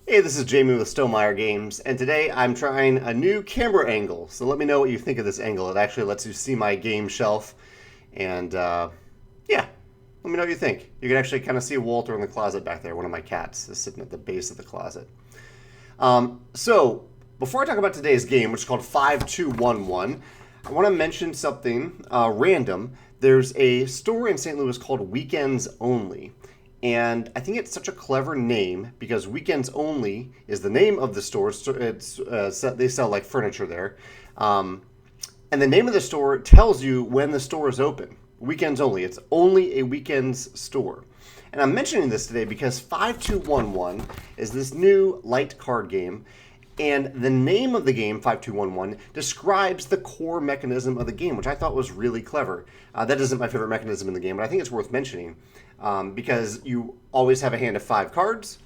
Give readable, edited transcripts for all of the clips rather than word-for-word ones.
Hey, this is Jamey with Stonemeyer Games, and today I'm trying a new camera angle. So let me know what you think of this angle. It actually lets you see my game shelf, and yeah, let me know what you think. You can actually kind of see Walter in the closet back there. One of my cats is sitting at the base of the closet. So before I talk about today's game, which is called 5211, I want to mention something random. There's a store in St. Louis called Weekends Only. And I think it's such a clever name because Weekends Only is the name of the store. They sell like furniture there. And the name of the store tells you when the store is open. Weekends Only. It's only a weekends store. And I'm mentioning this today because 5211 is this new light card game. And the name of the game, 5211, describes the core mechanism of the game, which I thought was really clever. That isn't my favorite mechanism in the game, but I think it's worth mentioning because you always have a hand of 5 cards.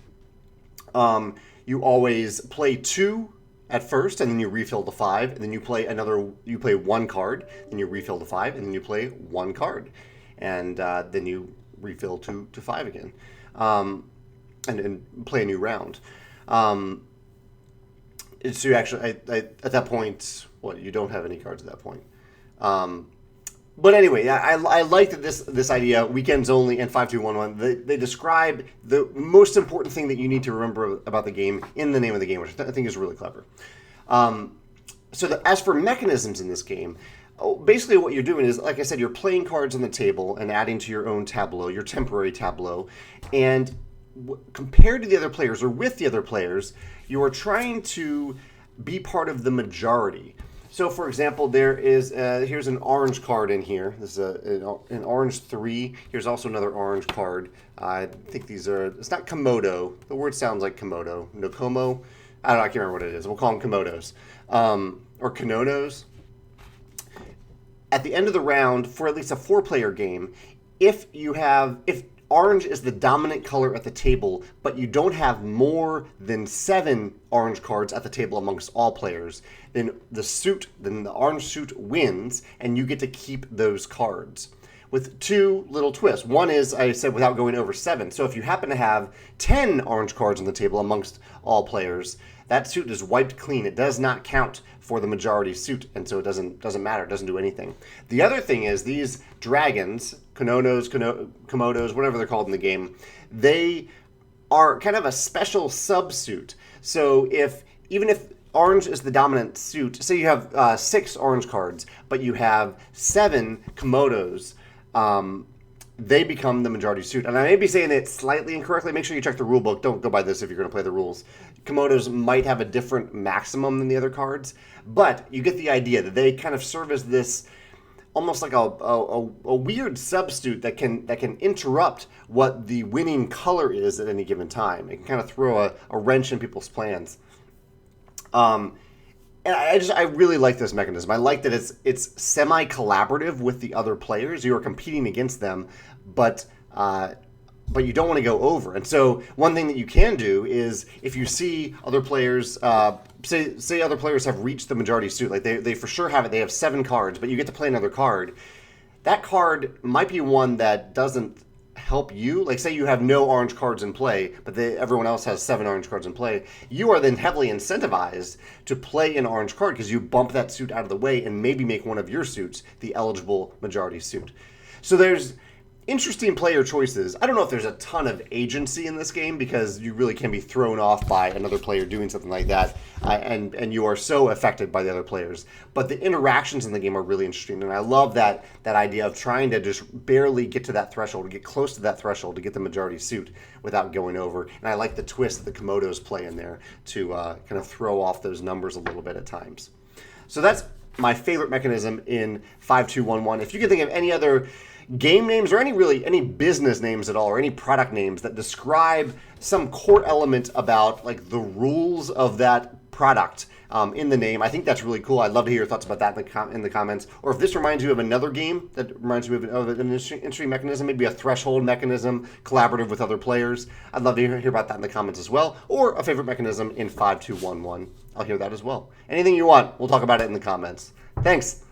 You always play 2 at first, and then you refill to 5, and then you play 1 card, then you refill to 5, and then you play 1 card, and then you refill to 5 again, and play a new round. So you actually, at that point, you don't have any cards at that point. But anyway, I like that this idea, Weekends Only and 5211, they describe the most important thing that you need to remember about the game in the name of the game, which I think is really clever. As for mechanisms in this game, basically what you're doing is, like I said, you're playing cards on the table and adding to your own tableau, your temporary tableau, and compared to the other players, or with the other players, you are trying to be part of the majority. So, for example, there is here's an orange card in here. This is an orange 3. Here's also another orange card. I think these are, it's not Komodo. The word sounds like Komodo. Nokomo? I don't know, I can't remember what it is. We'll call them Komodos. Or Kononos. At the end of the round, for at least a 4-player game, if orange is the dominant color at the table, but you don't have more than 7 orange cards at the table amongst all players, then the orange suit wins, and you get to keep those cards. With 2 little twists. One is, I said, without going over 7. So if you happen to have 10 orange cards on the table amongst all players, that suit is wiped clean. It does not count for the majority suit, and so it doesn't matter. It doesn't do anything. The other thing is these dragons, Komodos, whatever they're called in the game, they are kind of a special subsuit. So even if orange is the dominant suit, say you have 6 orange cards, but you have 7 Komodos, they become the majority suit. And I may be saying it slightly incorrectly. Make sure you check the rule book. Don't go by this if you're going to play the rules. Komodos might have a different maximum than the other cards, but you get the idea that they kind of serve as this almost like a weird substitute that can interrupt what the winning color is at any given time. It can kind of throw a wrench in people's plans. And I really like this mechanism. I like that it's semi-collaborative with the other players. You are competing against them, but you don't want to go over. And so one thing that you can do is if you see other players, say other players have reached the majority suit, like they for sure have it. They have 7 cards, but you get to play another card. That card might be one that doesn't help you. Like say you have no orange cards in play, but everyone else has 7 orange cards in play. You are then heavily incentivized to play an orange card because you bump that suit out of the way and maybe make one of your suits the eligible majority suit. So there's interesting player choices. I don't know if there's a ton of agency in this game because you really can be thrown off by another player doing something like that, and you are so affected by the other players. But the interactions in the game are really interesting, and I love that idea of trying to just barely get to that threshold, get close to that threshold to get the majority suit without going over. And I like the twist that the Komodos play in there to kind of throw off those numbers a little bit at times. So that's my favorite mechanism in 5211. If you can think of any other game names or any business names at all or any product names that describe some core element about like the rules of that product in the name, I think that's really cool. I'd love to hear your thoughts about that in the comments. Or if this reminds you of another game that reminds you of an interesting mechanism, maybe a threshold mechanism, collaborative with other players, I'd love to hear about that in the comments as well. Or a favorite mechanism in 5211. I'll hear that as well. Anything you want, we'll talk about it in the comments. Thanks.